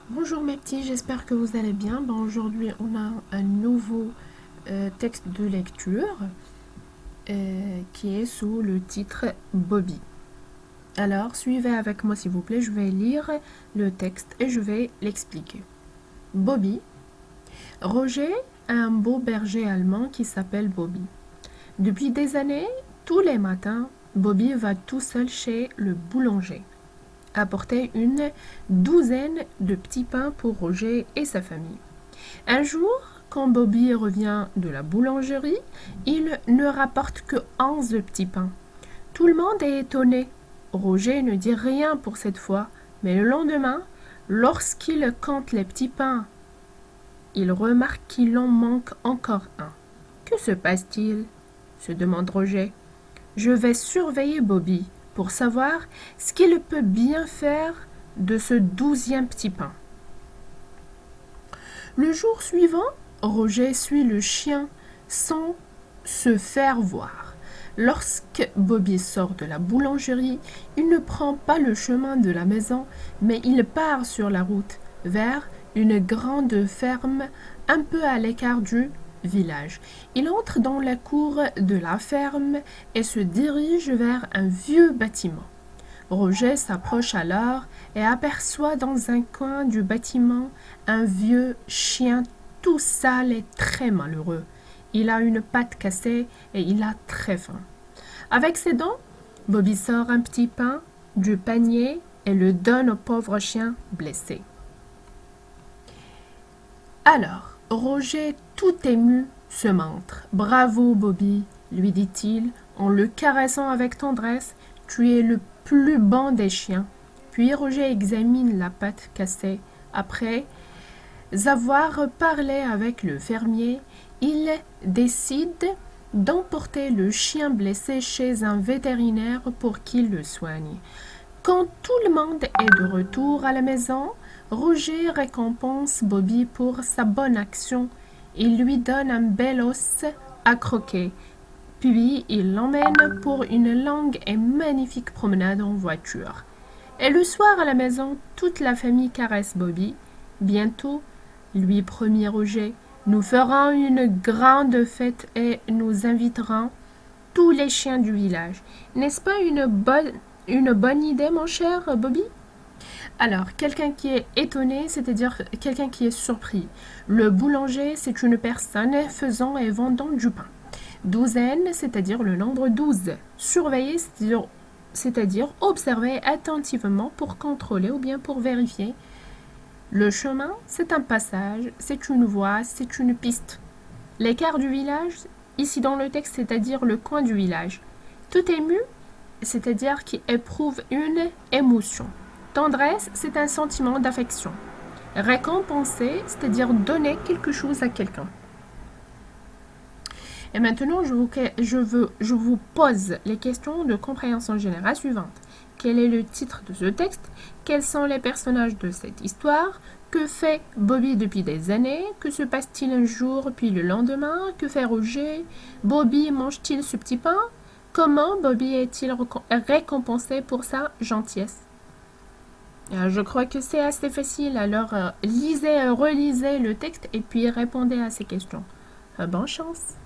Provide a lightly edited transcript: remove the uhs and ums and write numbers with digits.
Bonjour mes petits, j'espère que vous allez bien. Aujourd'hui, on a un nouveau texte de lecture qui est sous le titre Bobby. Alors, suivez avec moi s'il vous plaît, je vais lire le texte et je vais l'expliquer. Bobby. Roger a un beau berger allemand qui s'appelle Bobby. Depuis des années, tous les matins, Bobby va tout seul chez le boulanger apporter une douzaine de petits pains pour Roger et sa famille. Un jour, quand Bobby revient de la boulangerie, il ne rapporte que 11 petits pains. Tout le monde est étonné. Roger ne dit rien pour cette fois, mais le lendemain, lorsqu'il compte les petits pains, il remarque qu'il en manque encore un. Que se passe-t-il? Se demande Roger. Je vais surveiller Bobby pour savoir ce qu'il peut bien faire de ce 12e petit pain. Le jour suivant, Roger suit le chien sans se faire voir. Lorsque Bobby sort de la boulangerie, il ne prend pas le chemin de la maison, mais il part sur la route vers une grande ferme un peu à l'écart du village. Il entre dans la cour de la ferme et se dirige vers un vieux bâtiment. Roger s'approche alors et aperçoit dans un coin du bâtiment un vieux chien tout sale et très malheureux. Il a une patte cassée et il a très faim. Avec ses dents, Bobby sort un petit pain du panier et le donne au pauvre chien blessé. Alors, Roger, tout ému, se montre. Bravo, Bobby, lui dit-il en le caressant avec tendresse. Tu es le plus bon des chiens. Puis Roger examine la patte cassée. Après avoir parlé avec le fermier, il décide d'emporter le chien blessé chez un vétérinaire pour qu'il le soigne. Quand tout le monde est de retour à la maison, Roger récompense Bobby pour sa bonne action. Il lui donne un bel os à croquer. Puis il l'emmène pour une longue et magnifique promenade en voiture. Et le soir à la maison, toute la famille caresse Bobby. Bientôt, lui promit Roger, nous ferons une grande fête et nous inviterons tous les chiens du village. N'est-ce pas une bonne idée, mon cher Bobby? Alors, quelqu'un qui est étonné, c'est-à-dire quelqu'un qui est surpris. Le boulanger, c'est une personne faisant et vendant du pain. Douzaine, c'est-à-dire le nombre 12. Surveiller, c'est-à-dire observer attentivement pour contrôler ou bien pour vérifier. Le chemin, c'est un passage, c'est une voie, c'est une piste. L'écart du village, ici dans le texte, c'est-à-dire le coin du village. Tout ému, c'est-à-dire qui éprouve une émotion. Tendresse, c'est un sentiment d'affection. Récompenser, c'est-à-dire donner quelque chose à quelqu'un. Et maintenant, je vous pose les questions de compréhension générale suivantes. Quel est le titre de ce texte? Quels sont les personnages de cette histoire? Que fait Bobby depuis des années? Que se passe-t-il un jour puis le lendemain? Que fait Roger? Bobby mange-t-il ce petit pain? Comment Bobby est-il récompensé pour sa gentillesse? Je crois que c'est assez facile, alors lisez, relisez le texte et puis répondez à ces questions. Bonne chance!